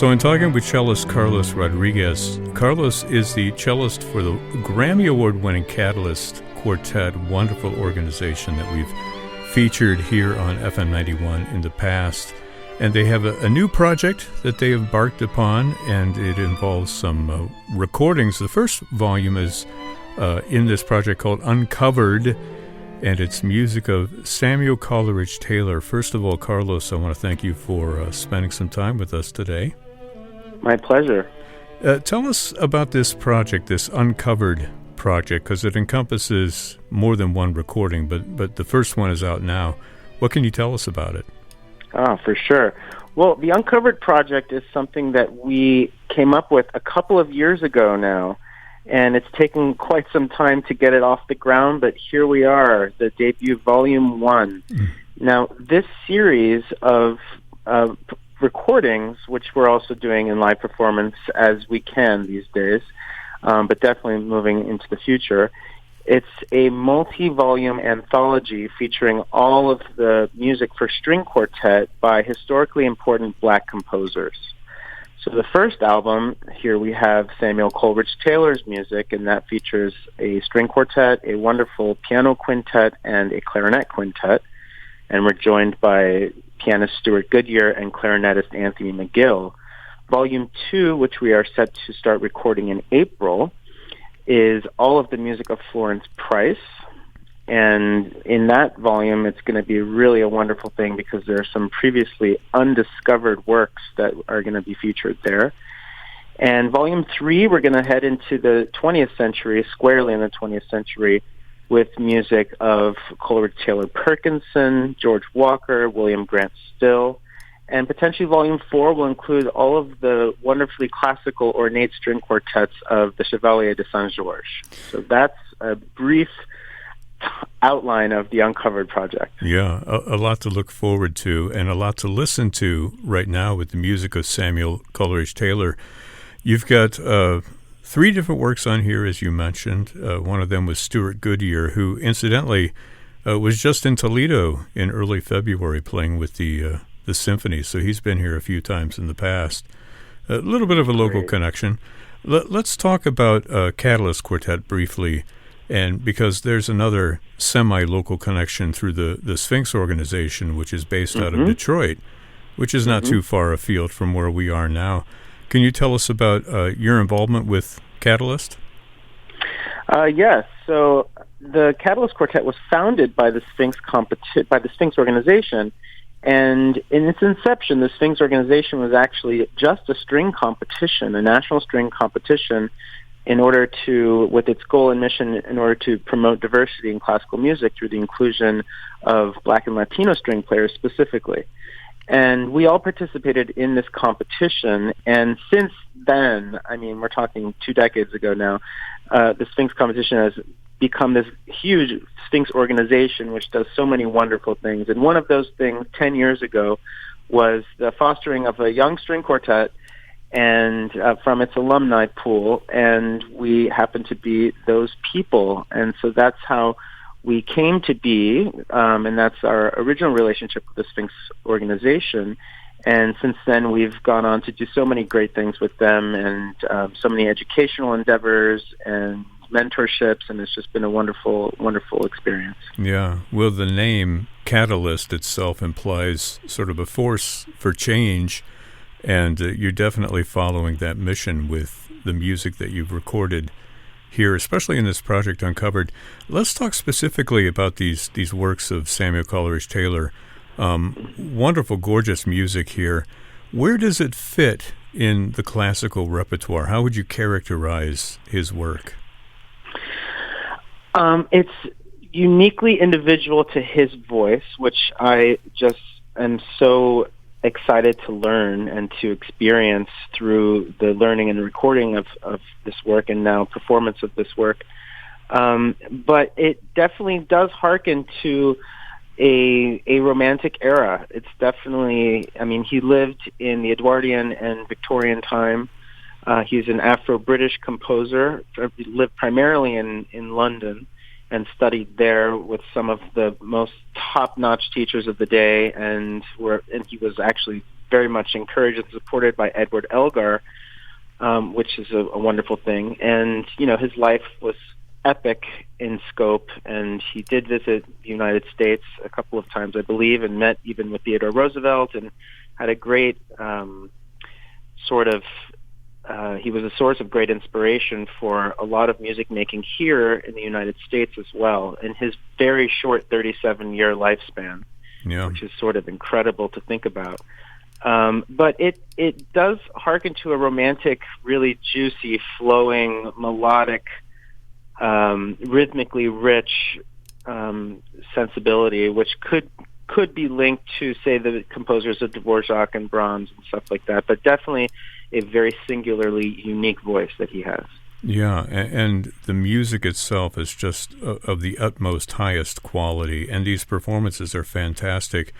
So in talking with cellist Karlos Rodriguez, Karlos is the cellist for the Grammy Award-winning Catalyst Quartet, wonderful organization that we've featured here on FM 91 in the past. And they have a new project that they have embarked upon, and it involves some recordings. The first volume is in this project called Uncovered, and it's music of Samuel Coleridge-Taylor. First of all, Karlos, I want to thank you for spending some time with us today. My pleasure. Tell us about this project, this Uncovered project, because it encompasses more than one recording, but the first one is out now. What can you tell us about it? For sure. Well, the Uncovered project is something that we came up with a couple of years ago now, and it's taken quite some time to get it off the ground, but here we are, the debut Volume 1. Now, this series of recordings, which we're also doing in live performance as we can these days, but definitely moving into the future, it's a multi-volume anthology featuring all of the music for string quartet by historically important black composers. So the first album, here we have Samuel Coleridge-Taylor's music, and that features a string quartet, a wonderful piano quintet, and a clarinet quintet. And we're joined by pianist Stewart Goodyear and clarinetist Anthony McGill. Volume 2, which we are set to start recording in April, is all of the music of Florence Price. And in that volume, it's going to be really a wonderful thing because there are some previously undiscovered works that are going to be featured there. And Volume 3, we're going to head into the 20th century, squarely in the 20th century, with music of Coleridge-Taylor Perkinson, George Walker, William Grant Still. And potentially Volume 4 will include all of the wonderfully classical ornate string quartets of the Chevalier de Saint-Georges. So that's a brief outline of the Uncovered project. Yeah, a lot to look forward to and a lot to listen to right now with the music of Samuel Coleridge-Taylor. You've got 3 different works on here, as you mentioned. One of them was Stewart Goodyear, who incidentally was just in Toledo in early February playing with the symphony, so he's been here a few times in the past. A little bit of a local connection. Let's talk about Catalyst Quartet briefly, and because there's another semi-local connection through the Sphinx organization, which is based out of Detroit, which is not too far afield from where we are now. Can you tell us about your involvement with Catalyst? Yes. So the Catalyst Quartet was founded by the Sphinx organization, and in its inception, the Sphinx organization was actually just a string competition, a national string competition, in order to, with its goal and mission, in order to promote diversity in classical music through the inclusion of Black and Latino string players specifically. And we all participated in this competition, and since then, I mean, we're talking 2 decades ago now, the Sphinx competition has become this huge Sphinx organization which does so many wonderful things. And one of those things 10 years ago was the fostering of a young string quartet and from its alumni pool, and we happen to be those people. And so that's how we came to be, and that's our original relationship with the Sphinx organization. And since then, we've gone on to do so many great things with them, and so many educational endeavors and mentorships, and it's just been a wonderful, wonderful experience. Yeah. Well, the name Catalyst itself implies sort of a force for change, and you're definitely following that mission with the music that you've recorded here, especially in this project Uncovered. Let's talk specifically about these works of Samuel Coleridge-Taylor. Wonderful, gorgeous music here. Where does it fit in the classical repertoire? How would you characterize his work? It's uniquely individual to his voice, which I just am so excited to learn and to experience through the learning and recording of this work and now performance of this work. But it definitely does hearken to a romantic era. It's definitely, I mean, he lived in the Edwardian and Victorian time. He's an Afro-British composer, lived primarily in London and studied there with some of the most top-notch teachers of the day, and he was actually very much encouraged and supported by Edward Elgar, which is a wonderful thing. And, his life was epic in scope, and he did visit the United States a couple of times, I believe, and met even with Theodore Roosevelt, and had a great he was a source of great inspiration for a lot of music making here in the United States as well, in his very short 37-year lifespan, which is sort of incredible to think about. But it does hearken to a romantic, really juicy, flowing, melodic, rhythmically rich sensibility, which could be linked to, say, the composers of Dvorak and Brahms and stuff like that, but definitely a very singularly unique voice that he has. Yeah, and the music itself is just of the utmost highest quality, and these performances are fantastic.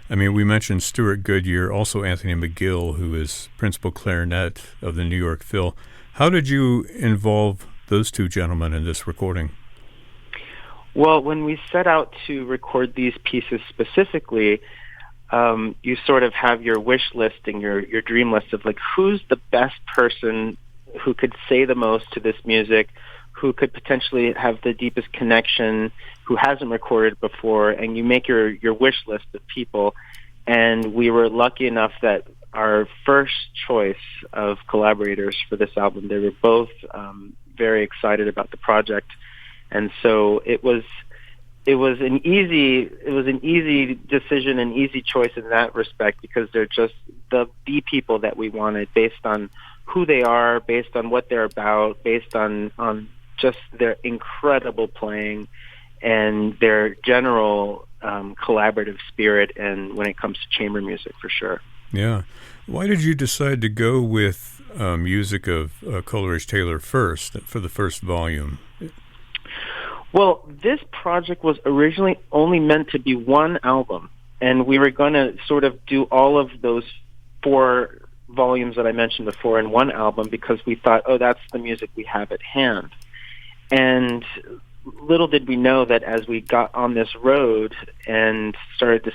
I mean, we mentioned Stewart Goodyear, also Anthony McGill, who is principal clarinet of the New York Phil. How did you involve those two gentlemen in this recording? Well, when we set out to record these pieces specifically, you sort of have your wish list and your dream list of, like, who's the best person who could say the most to this music, who could potentially have the deepest connection, who hasn't recorded before, and you make your wish list of people. And we were lucky enough that our first choice of collaborators for this album, they were both very excited about the project. And so it was an easy decision, an easy choice in that respect, because they're just the people that we wanted, based on who they are, based on what they're about, based on just their incredible playing and their general collaborative spirit, and when it comes to chamber music, for sure. Yeah. Why did you decide to go with music of Coleridge-Taylor first, for the first volume? Well, this project was originally only meant to be one album, and we were going to sort of do all of those 4 volumes that I mentioned before in one album, because we thought, that's the music we have at hand. And little did we know that as we got on this road and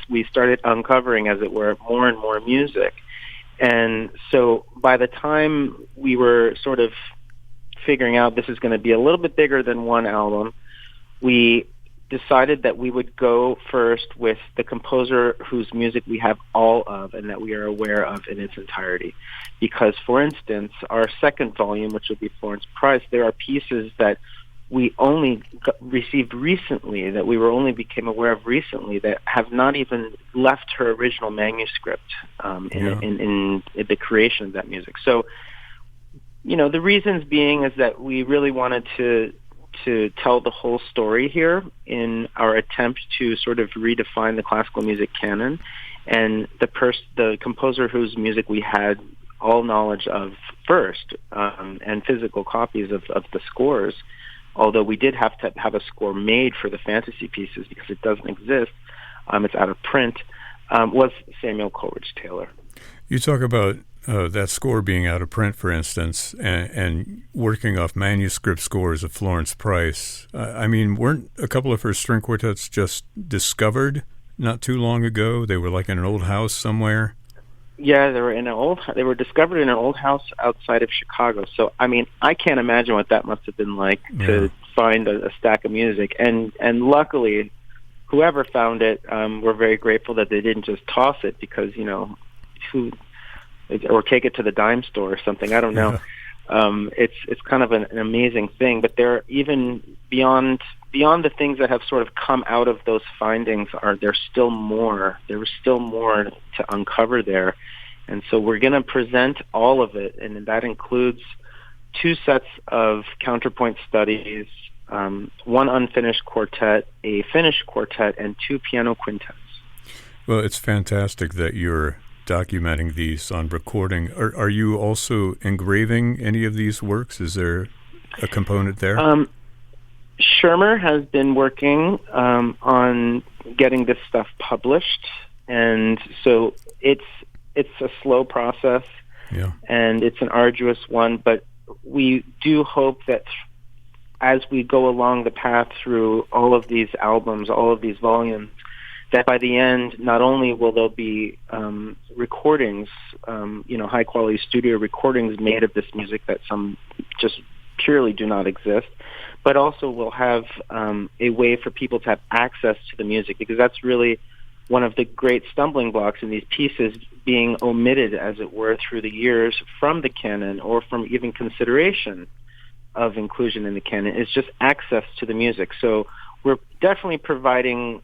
we started uncovering, as it were, more and more music. And so by the time we were sort of figuring out this is going to be a little bit bigger than one album, we decided that we would go first with the composer whose music we have all of and that we are aware of in its entirety. Because, for instance, our second volume, which will be Florence Price, there are pieces that we only received recently, that we only became aware of recently, that have not even left her original manuscript in the creation of that music. So, the reasons being is that we really wanted to tell the whole story here in our attempt to sort of redefine the classical music canon. And the composer whose music we had all knowledge of first, and physical copies of the scores, although we did have to have a score made for the fantasy pieces because it doesn't exist, it's out of print, was Samuel Coleridge-Taylor. You talk about that score being out of print, for instance, and working off manuscript scores of Florence Price. I mean, weren't a couple of her string quartets just discovered not too long ago? They were like in an old house somewhere. Yeah, they were discovered in an old house outside of Chicago. So, I mean, I can't imagine what that must have been like to find a stack of music. And luckily, whoever found it, we're very grateful that they didn't just toss it, because, or take it to the dime store or something. I don't know. It's kind of an amazing thing. But there, even beyond the things that have sort of come out of those findings, there's still more. There was still more to uncover there. And so we're going to present all of it, and that includes 2 sets of counterpoint studies, 1 unfinished quartet, a finished quartet, and 2 piano quintets. Well, it's fantastic that you're documenting these on recording. Are you also engraving any of these works? Is there a component there? Schirmer has been working on getting this stuff published, and so it's a slow process, and it's an arduous one, but we do hope that as we go along the path through all of these albums, all of these volumes, that by the end, not only will there be recordings, high quality studio recordings made of this music that some just purely do not exist, but also we'll have a way for people to have access to the music, because that's really one of the great stumbling blocks in these pieces, being omitted, as it were, through the years from the canon or from even consideration of inclusion in the canon, is just access to the music. So we're definitely providing,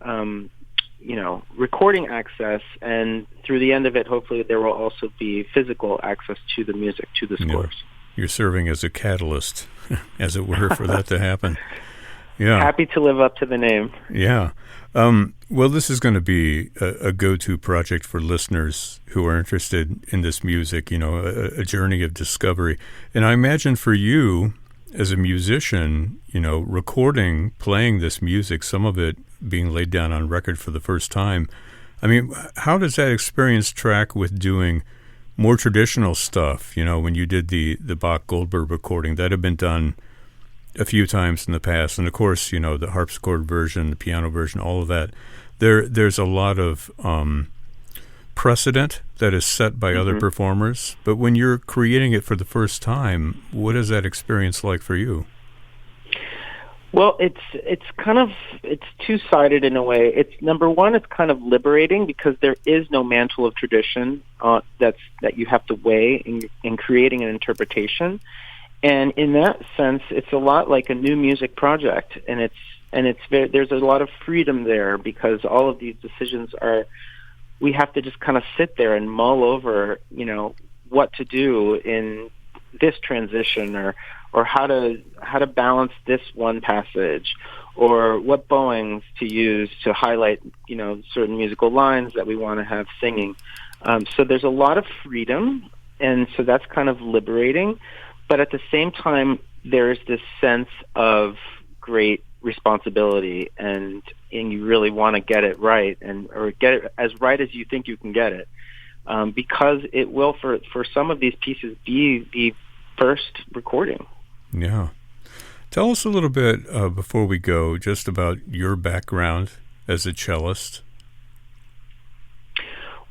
recording access, and through the end of it, hopefully there will also be physical access to the music, to the scores. You're serving as a catalyst, as it were, for that to happen. Yeah. Happy to live up to the name. Yeah. Well, this is going to be a go-to project for listeners who are interested in this music, a journey of discovery. And I imagine for you, as a musician, recording, playing this music, some of it being laid down on record for the first time, I mean, how does that experience track with doing more traditional stuff? When you did the Bach Goldberg recording, that had been done a few times in the past, and of course, the harpsichord version, the piano version, all of that. There's a lot of precedent that is set by other performers. But when you're creating it for the first time, what is that experience like for you? Well, it's two-sided in a way. It's, number one, it's kind of liberating because there is no mantle of tradition that you have to weigh in creating an interpretation. And in that sense, it's a lot like a new music project, and there's a lot of freedom there, because all of these decisions we have to just kind of sit there and mull over, what to do in this transition, or how to balance this one passage, or what bowings to use to highlight, certain musical lines that we want to have singing. So there's a lot of freedom, and so that's kind of liberating. But at the same time, there's this sense of great responsibility, and you really want to get it right, or get it as right as you think you can get it, because it will, for some of these pieces, be the first recording. Yeah. Tell us a little bit, before we go, just about your background as a cellist.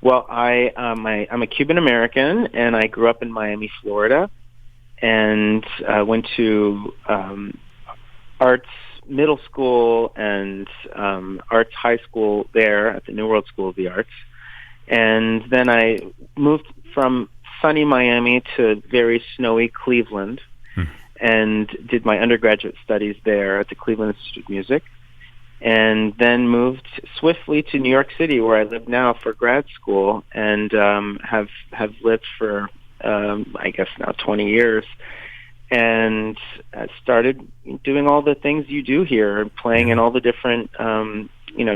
Well, I'm a Cuban American, and I grew up in Miami, Florida, and went to arts middle school and arts high school there at the New World School of the Arts. And then I moved from sunny Miami to very snowy Cleveland and did my undergraduate studies there at the Cleveland Institute of Music, and then moved swiftly to New York City, where I live now, for grad school, and have lived for I guess now 20 years, and started doing all the things you do here, playing in all the different,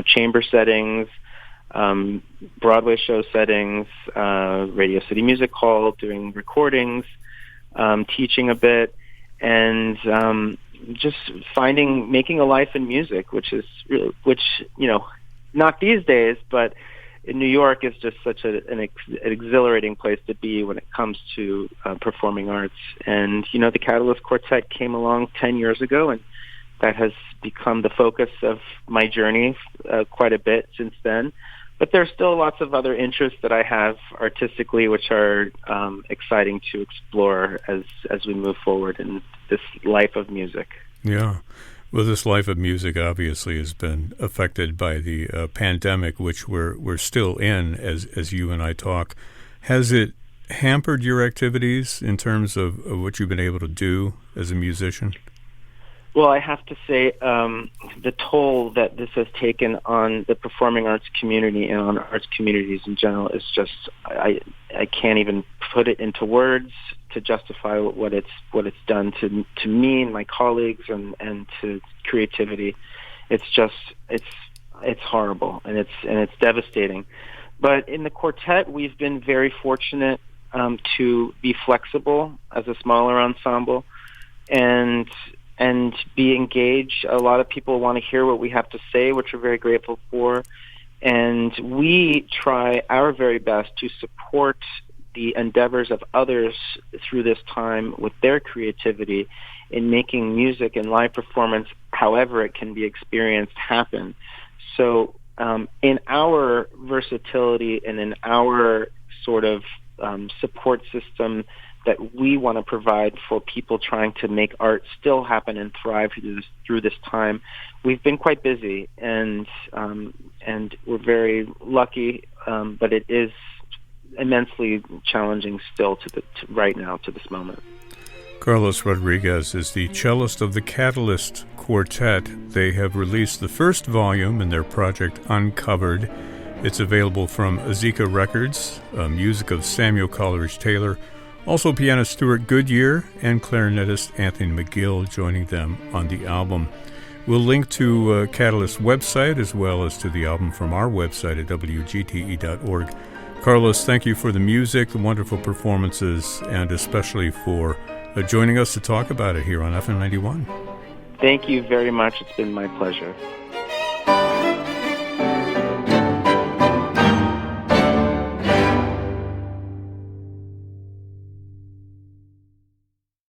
chamber settings, Broadway show settings, Radio City Music Hall, doing recordings, teaching a bit, and just making a life in music, which not these days, but in New York is just such an exhilarating place to be when it comes to performing arts. And, the Catalyst Quartet came along 10 years ago, and that has become the focus of my journey quite a bit since then. But there's still lots of other interests that I have artistically, which are exciting to explore as we move forward in this life of music. Yeah. Well, this life of music obviously has been affected by the pandemic, which we're still in as you and I talk. Has it hampered your activities in terms of what you've been able to do as a musician? Well, I have to say the toll that this has taken on the performing arts community and on arts communities in general is just, I can't even put it into words to justify what it's done to me and my colleagues and to creativity. It's horrible, and it's devastating. But in the quartet, we've been very fortunate to be flexible as a smaller ensemble and be engaged. A lot of people want to hear what we have to say, which we're very grateful for. And we try our very best to support the endeavors of others through this time with their creativity in making music and live performance, however it can be experienced, happen. So in our versatility and in our sort of support system that we want to provide for people trying to make art still happen and thrive through this time, we've been quite busy, and we're very lucky, but it is immensely challenging still right now to this moment. Karlos Rodriguez is the cellist of the Catalyst Quartet. They have released the first volume in their project Uncovered. It's available from Azica Records, music of Samuel Coleridge-Taylor, also pianist Stewart Goodyear and clarinetist Anthony McGill joining them on the album. We'll link to Catalyst's website as well as to the album from our website at wgte.org. Karlos, thank you for the music, the wonderful performances, and especially for joining us to talk about it here on FM 91. Thank you very much. It's been my pleasure.